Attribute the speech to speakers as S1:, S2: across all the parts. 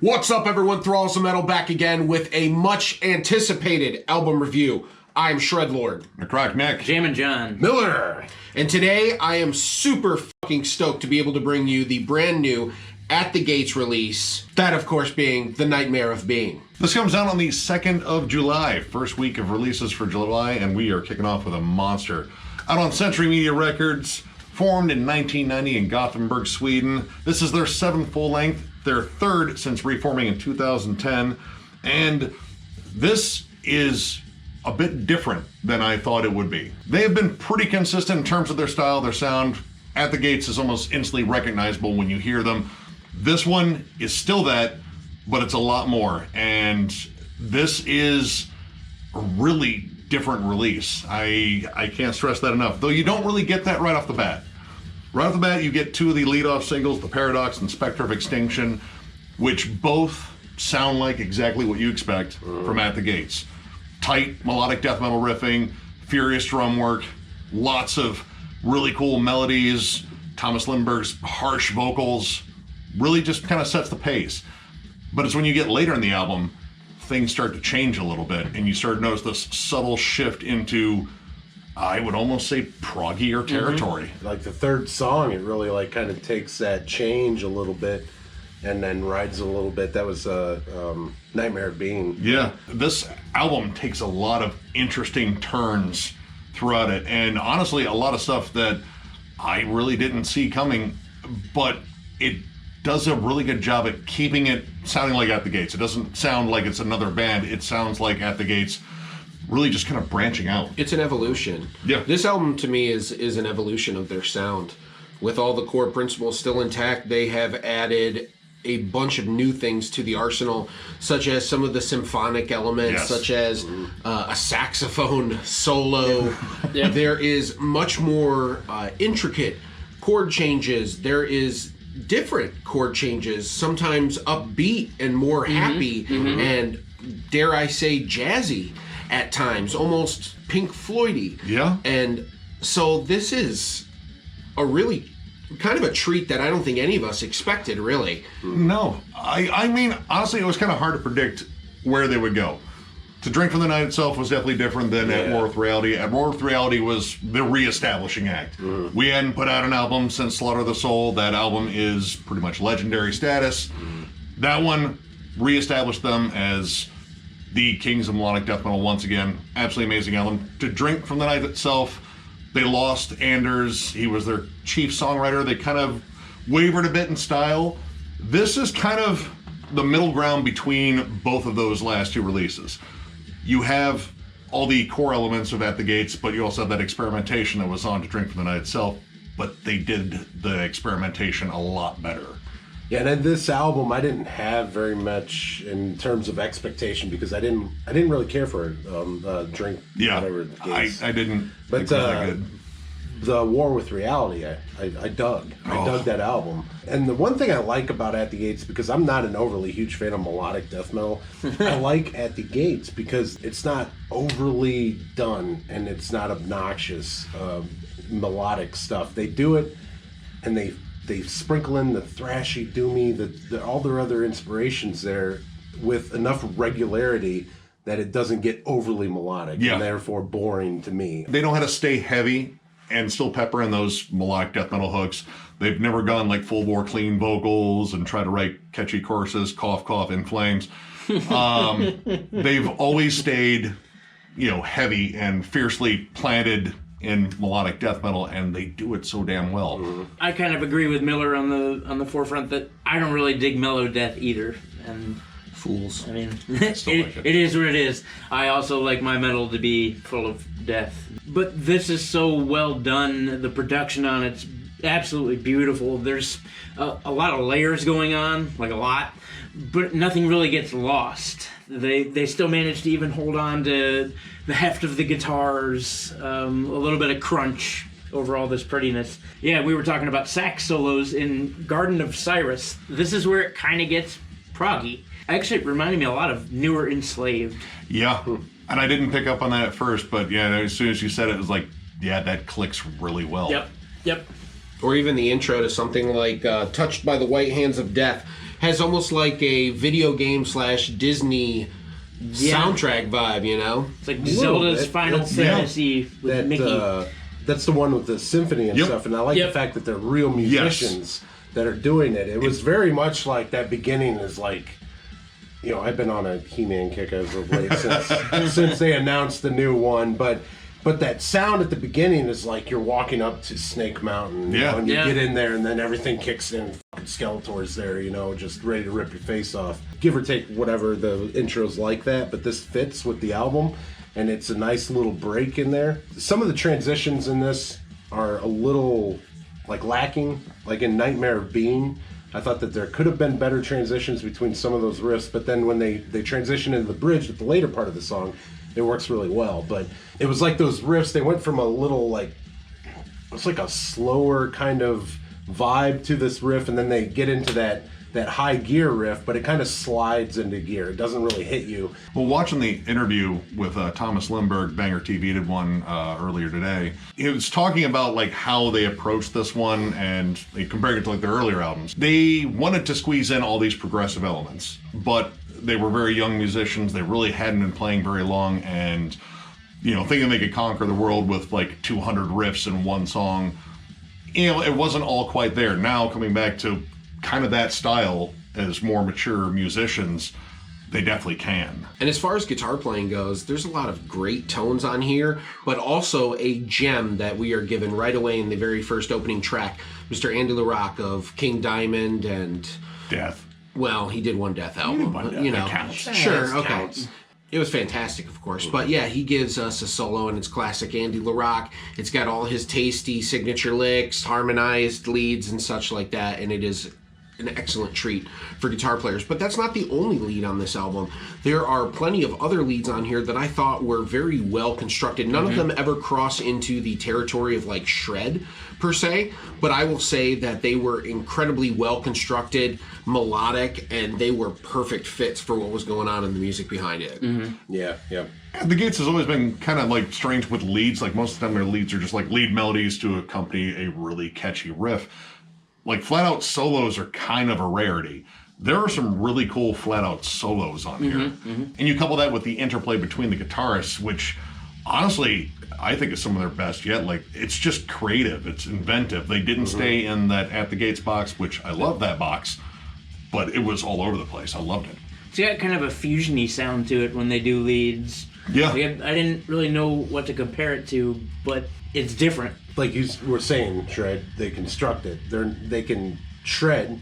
S1: What's up, everyone? Thralls of Metal back again with a much anticipated album review. I'm Shredlord.
S2: Necrotic Nick.
S3: Jammin Jon.
S1: Miller. And today I am super fucking stoked to be able to bring you the brand new At the Gates release. That, of course, being The Nightmare of Being.
S2: This comes out on the 2nd of July, first week of releases for July, and we are kicking off with a monster. Out on Century Media Records, formed in 1990 in Gothenburg, Sweden. This is their 7th full-length, their 3rd since reforming in 2010, and this is a bit different than I thought it would be. They have been pretty consistent in terms of their style, their sound. At the Gates is almost instantly recognizable when you hear them. This one is still that, but it's a lot more, and this is a really different release. I can't stress that enough, though you don't really get that right off the bat. Right off the bat, you get two of the lead-off singles, The Paradox and Spectre of Extinction, which both sound like exactly what you expect from At the Gates. Tight, melodic death metal riffing, furious drum work, lots of really cool melodies, Thomas Lindberg's harsh vocals, really just kind of sets the pace. But it's when you get later in the album, things start to change a little bit, and you start to notice this subtle shift into, I would almost say, proggier territory.
S4: Like the third song, it really like kind of takes that change a little bit and then rides a little bit. That was Nightmare of Being.
S2: Yeah, this album takes a lot of interesting turns throughout it, and honestly, a lot of stuff that I really didn't see coming, but it does a really good job at keeping it sounding like At the Gates. It doesn't sound like it's another band. It sounds like At the Gates really just kind of branching out.
S1: It's an evolution.
S2: Yeah.
S1: This album, to me, is an evolution of their sound. With all the core principles still intact, they have added a bunch of new things to the arsenal, such as some of the symphonic elements, such as a saxophone solo.
S3: Yeah.
S1: There is much more intricate chord changes. There is different chord changes, sometimes upbeat and more happy, and dare I say jazzy at times, almost Pink Floyd-y.
S2: Yeah.
S1: And so this is a really kind of a treat that I don't think any of us expected, really.
S2: No, I mean, honestly, it was kind of hard to predict where they would go. To Drink from the Night itself was definitely different than At War with Reality. At War with Reality was the re-establishing act. We hadn't put out an album since Slaughter of the Soul. That album is pretty much legendary status. That one re-established them as the kings of melodic death metal once again. Absolutely amazing album. To Drink from the Night itself, they lost Anders. He was their chief songwriter. They kind of wavered a bit in style. This is kind of the middle ground between both of those last two releases. You have all the core elements of At the Gates, but you also have that experimentation that was on To Drink from the Night itself, but they did the experimentation a lot better.
S4: Yeah, and in this album, I didn't have very much in terms of expectation because I didn't really care for Drink.
S2: Yeah,
S4: whatever the case.
S2: I didn't.
S4: But
S2: think it was that good.
S4: The War with Reality, I dug. I dug that album. And the one thing I like about At the Gates, because I'm not an overly huge fan of melodic death metal, I like At the Gates because it's not overly done and it's not obnoxious melodic stuff. They do it and they sprinkle in the thrashy, doomy, all their other inspirations there with enough regularity that it doesn't get overly melodic and therefore boring to me.
S2: They know how to stay heavy and still pepper in those melodic death metal hooks. They've never gone like full bore clean vocals and try to write catchy choruses, cough, cough, in flames. They've always stayed, heavy and fiercely planted in melodic death metal, and they do it so damn well.
S3: I kind of agree with Miller on the forefront that I don't really dig mellow death either, and
S1: Fools.
S3: I mean,
S2: Still like
S3: it is what it is. I also like my metal to be full of death. But this is so well done. The production on it's absolutely beautiful. There's a lot of layers going on, like a lot, but nothing really gets lost. They still manage to even hold on to the heft of the guitars, a little bit of crunch over all this prettiness. Yeah, we were talking about sax solos in Garden of Cyrus. This is where it kind of gets proggy. Actually, it reminded me a lot of newer Enslaved.
S2: Yeah, and I didn't pick up on that at first, but as soon as you said it, it was like, that clicks really well.
S3: Yep.
S1: Or even the intro to something like Touched by the White Hands of Death has almost like a video game / Disney soundtrack vibe, you know?
S3: It's like Zelda's Final Fantasy with Mickey.
S4: That's the one with the symphony and stuff, and I like the fact that they're real musicians that are doing it. It was very much like that beginning is like, you know, I've been on a He-Man kick as of late since they announced the new one, but that sound at the beginning is like you're walking up to Snake Mountain, you know, and you get in there and then everything kicks in, fucking Skeletor's there, you know, just ready to rip your face off. Give or take whatever the intro's like that, but this fits with the album, and it's a nice little break in there. Some of the transitions in this are a little like lacking, like in Nightmare of Being. I thought that there could have been better transitions between some of those riffs, but then when they transition into the bridge at the later part of the song, it works really well. But it was like those riffs, they went from a little like, it's like a slower kind of vibe to this riff, and then they get into that high gear riff, but it kind of slides into gear. It doesn't really hit you.
S2: Well, watching the interview with Thomas Lindbergh, Banger TV did one earlier today. He was talking about like how they approached this one and comparing it to like their earlier albums. They wanted to squeeze in all these progressive elements, but they were very young musicians. They really hadn't been playing very long, and you know, thinking they could conquer the world with like 200 riffs in one song, you know, it wasn't all quite there. Now coming back to kind of that style as more mature musicians, they definitely can.
S1: And as far as guitar playing goes, there's a lot of great tones on here, but also a gem that we are given right away in the very first opening track, Mr. Andy LaRocque of King Diamond and
S2: Death.
S1: Well, he did one Death album,
S2: one
S1: but,
S2: Death.
S1: you know,
S2: That counts.
S1: Sure, okay.
S4: Counts.
S1: It was fantastic, of course, but yeah, he gives us a solo, and it's classic Andy LaRocque. It's got all his tasty signature licks, harmonized leads, and such like that, and it is an excellent treat for guitar players. But that's not the only lead on this album. There are plenty of other leads on here that I thought were very well constructed. None of them ever cross into the territory of like shred per se, but I will say that they were incredibly well constructed, melodic, and they were perfect fits for what was going on in the music behind it.
S4: Yeah.
S2: The Gates has always been kind of like strange with leads. Like most of the time their leads are just like lead melodies to accompany a really catchy riff. Like flat out solos are kind of a rarity. There are some really cool flat out solos on here. And you couple that with the interplay between the guitarists, which honestly I think is some of their best yet. Like it's just creative, it's inventive. They didn't stay in that At the Gates box, which I love that box, but it was all over the place. I loved it.
S3: It's got kind of a fusiony sound to it when they do leads.
S2: Yeah.
S3: Like, I didn't really know what to compare it to, but it's different.
S4: Like you were saying, shred, they construct it. They can shred,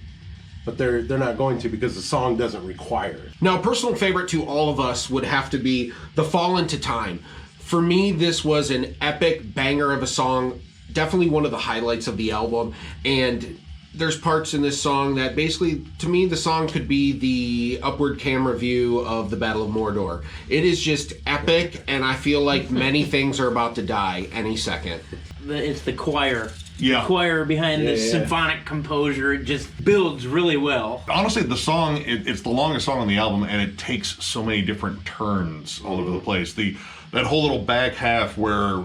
S4: but they're not going to because the song doesn't require it.
S1: Now, a personal favorite to all of us would have to be The Fall Into Time. For me, this was an epic banger of a song, definitely one of the highlights of the album, and there's parts in this song that basically, to me, the song could be the upward camera view of the Battle of Mordor. It is just epic, and I feel like many things are about to die any second.
S3: It's the choir.
S2: Yeah.
S3: The choir behind the symphonic composure. It just builds really well.
S2: Honestly, the song, it's the longest song on the album, and it takes so many different turns all over the place. That whole little back half where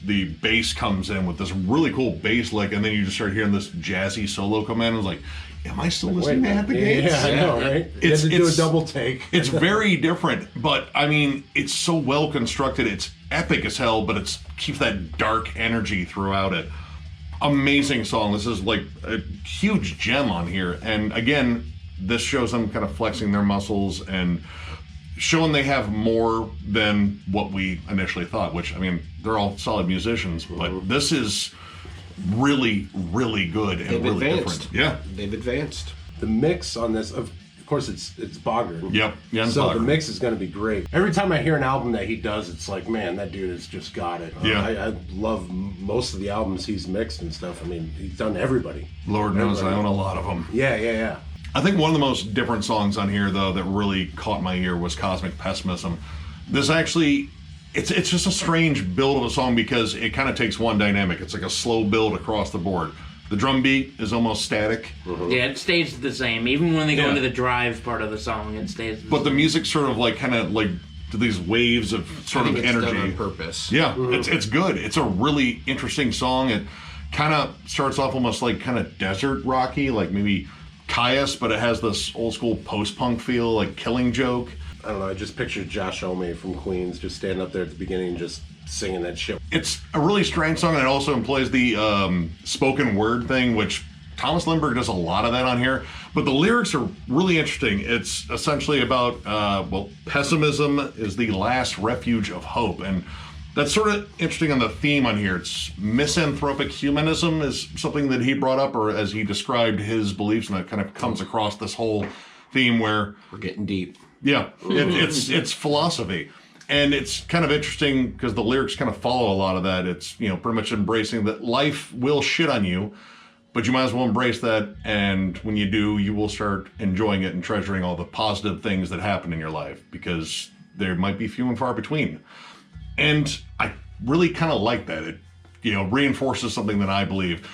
S2: the bass comes in with this really cool bass lick, and then you just start hearing this jazzy solo come in. I was like, am I still listening to At the Gates?
S4: Yeah, I know, right? You had to do a double take.
S2: It's very different, but I mean, it's so well constructed. It's epic as hell, but it keeps that dark energy throughout it. Amazing song. This is like a huge gem on here. And again, this shows them kind of flexing their muscles and showing they have more than what we initially thought, which, I mean, they're all solid musicians, but this is really, really good and really different. Yeah.
S1: They've advanced.
S4: The mix on this, of course, it's Bogert.
S2: Yep. Jens
S4: So
S2: Bogert.
S4: the mix is going to be great. Every time I hear an album that he does, it's like, man, that dude has just got it.
S2: Yeah.
S4: I love most of the albums he's mixed and stuff. I mean, he's done everybody.
S2: Lord knows I own a lot of them.
S4: Yeah.
S2: I think one of the most different songs on here, though, that really caught my ear was Cosmic Pessimism. This actually, it's just a strange build of a song because it kind of takes one dynamic. It's like a slow build across the board. The drum beat is almost static.
S3: Yeah, it stays the same. Even when they go into the drive part of the song, it stays the same.
S2: But the music sort of like kind of like to these waves of sort
S1: I
S2: of
S1: think it's
S2: energy.
S1: done on purpose.
S2: Yeah, it's good. It's a really interesting song. It kind of starts off almost like kind of desert rocky, like maybe Caius, but it has this old school post-punk feel, like Killing Joke.
S4: I don't know, I just pictured Josh Homme from Queens just standing up there at the beginning and just singing that shit.
S2: It's a really strange song, and it also employs the spoken word thing, which Thomas Lindbergh does a lot of that on here. But the lyrics are really interesting. It's essentially about, pessimism is the last refuge of hope. And that's sort of interesting on the theme on here. It's misanthropic humanism is something that he brought up, or as he described his beliefs, and it kind of comes across this whole theme where...
S1: We're getting deep.
S2: Yeah, it's philosophy. And it's kind of interesting because the lyrics kind of follow a lot of that. It's, pretty much embracing that life will shit on you, but you might as well embrace that. And when you do, you will start enjoying it and treasuring all the positive things that happen in your life, because there might be few and far between. And I really kind of like that. It, reinforces something that I believe.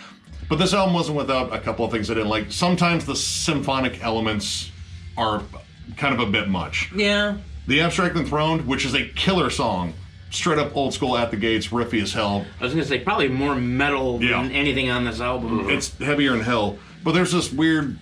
S2: But this album wasn't without a couple of things I didn't like. Sometimes the symphonic elements are kind of a bit much.
S3: Yeah.
S2: The Abstract Enthroned, which is a killer song, straight up old school At the Gates, riffy as hell.
S3: I was gonna say probably more metal than anything on this album.
S2: It's heavier than hell, but there's this weird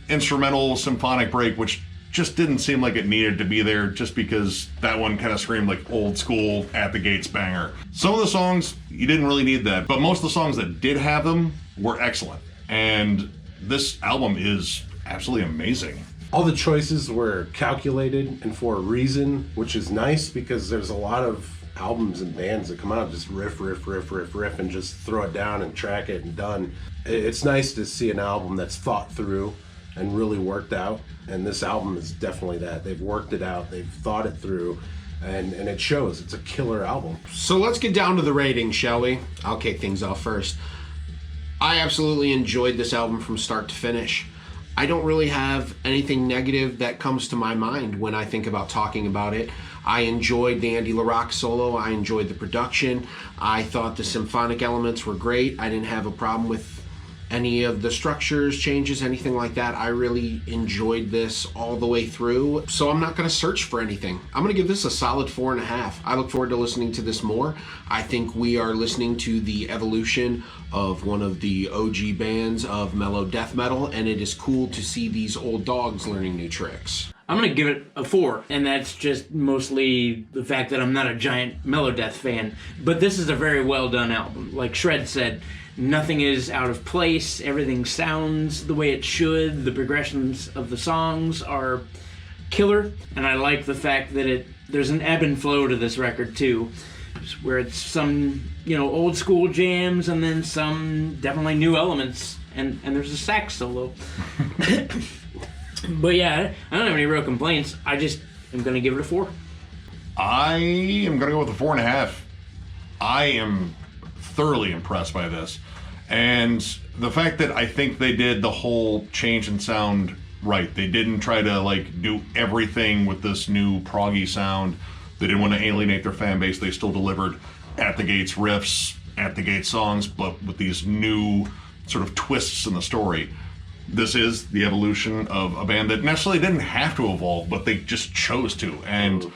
S2: instrumental symphonic break which just didn't seem like it needed to be there, just because that one kind of screamed like old school At the Gates banger. Some of the songs, you didn't really need that, but most of the songs that did have them were excellent. And this album is absolutely amazing.
S4: All the choices were calculated and for a reason, which is nice because there's a lot of albums and bands that come out just riff, and just throw it down and track it and done. It's nice to see an album that's thought through and really worked out, and this album is definitely that. They've worked it out, they've thought it through, and it shows. It's a killer album.
S1: So let's get down to the rating, shall we? I'll kick things off first. I absolutely enjoyed this album from start to finish. I don't really have anything negative that comes to my mind when I think about talking about it. I enjoyed the Andy LaRocque solo. I enjoyed the production. I thought the symphonic elements were great. I didn't have a problem with any of the structures, changes, anything like that. I really enjoyed this all the way through. So I'm not going to search for anything. I'm going to give this a solid 4.5. I look forward to listening to this more. I think we are listening to the evolution of one of the OG bands of mellow death metal, and it is cool to see these old dogs learning new tricks.
S3: I'm going to give it a 4, and that's just mostly the fact that I'm not a giant Melodeath fan. But this is a very well done album. Like Shred said, nothing is out of place, everything sounds the way it should, the progressions of the songs are killer, and I like the fact that there's an ebb and flow to this record too, where it's some, old school jams and then some definitely new elements, and there's a sax solo. But yeah, I don't have any real complaints. I just am going to give it a 4.
S2: I am going to go with a 4.5. I am thoroughly impressed by this. And the fact that I think they did the whole change in sound right. They didn't try to do everything with this new proggy sound. They didn't want to alienate their fan base. They still delivered At the Gates riffs, At the Gates songs, but with these new sort of twists in the story. This is the evolution of a band that necessarily didn't have to evolve, but they just chose to. And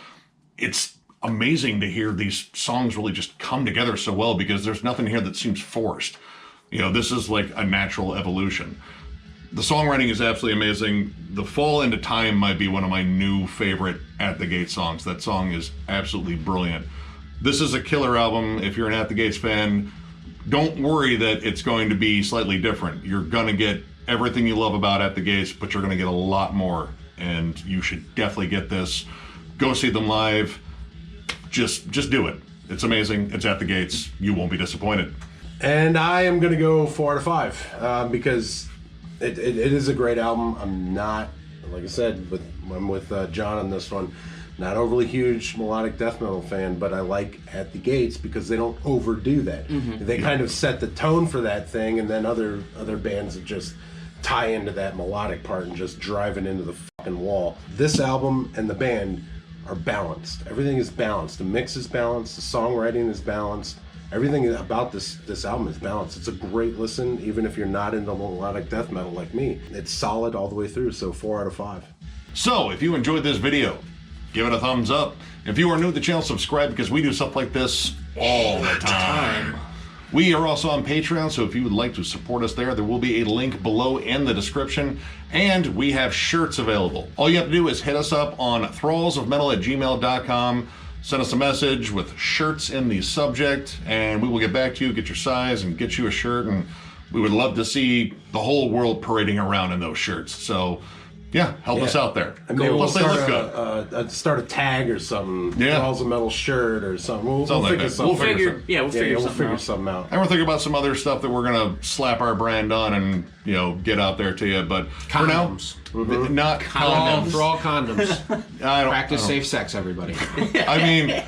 S2: it's amazing to hear these songs really just come together so well, because there's nothing here that seems forced. This is like a natural evolution. The songwriting is absolutely amazing. The Fall into Time might be one of my new favorite At the Gates songs. That song is absolutely brilliant. This is a killer album. If you're an At the Gates fan, don't worry that it's going to be slightly different. You're going to get everything you love about At the Gates, but you're going to get a lot more. And you should definitely get this. Go see them live. Just do it. It's amazing. It's At the Gates. You won't be disappointed.
S4: And I am going to go 4 out of 5 because it is a great album. I'm not, like I said, I'm with John on this one. Not overly huge melodic death metal fan, but I like At the Gates because they don't overdo that. Mm-hmm. They kind of set the tone for that thing, and then other bands that just tie into that melodic part and just drive it into the fucking wall. This album and the band are balanced. Everything is balanced. The mix is balanced. The songwriting is balanced. Everything about this album is balanced. It's a great listen, even if you're not into melodic death metal like me. It's solid all the way through, so 4 out of 5.
S2: So, if you enjoyed this video, give it a thumbs up. If you are new to the channel, subscribe, because we do stuff like this all the time. We are also on Patreon, so if you would like to support us there will be a link below in the description. And we have shirts available. All you have to do is hit us up on thrallsofmetal@gmail.com. Send us a message with shirts in the subject, and we will get back to you, get your size, and get you a shirt. And we would love to see the whole world parading around in those shirts. So, yeah, help us out there.
S4: And maybe we'll
S2: Plus, they look good.
S4: start a tag or something.
S2: Yeah.
S4: Thralls of Metal shirt or something. We'll
S2: Something like
S4: figure
S2: that.
S4: something.
S2: We'll figure
S3: We'll figure
S4: something out.
S2: And we're thinking about some other stuff that we're going to slap our brand on and, get out there to you. But
S1: Condoms.
S2: for now, not condoms.
S1: Thrall condoms.
S2: I don't,
S1: Practice safe sex, everybody.
S2: I mean,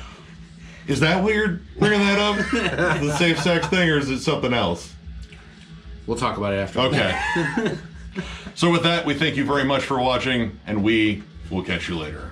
S2: is that what you're bringing that up? The safe sex thing, or is it something else?
S1: We'll talk about it after.
S2: Okay. So with that, we thank you very much for watching, and we will catch you later.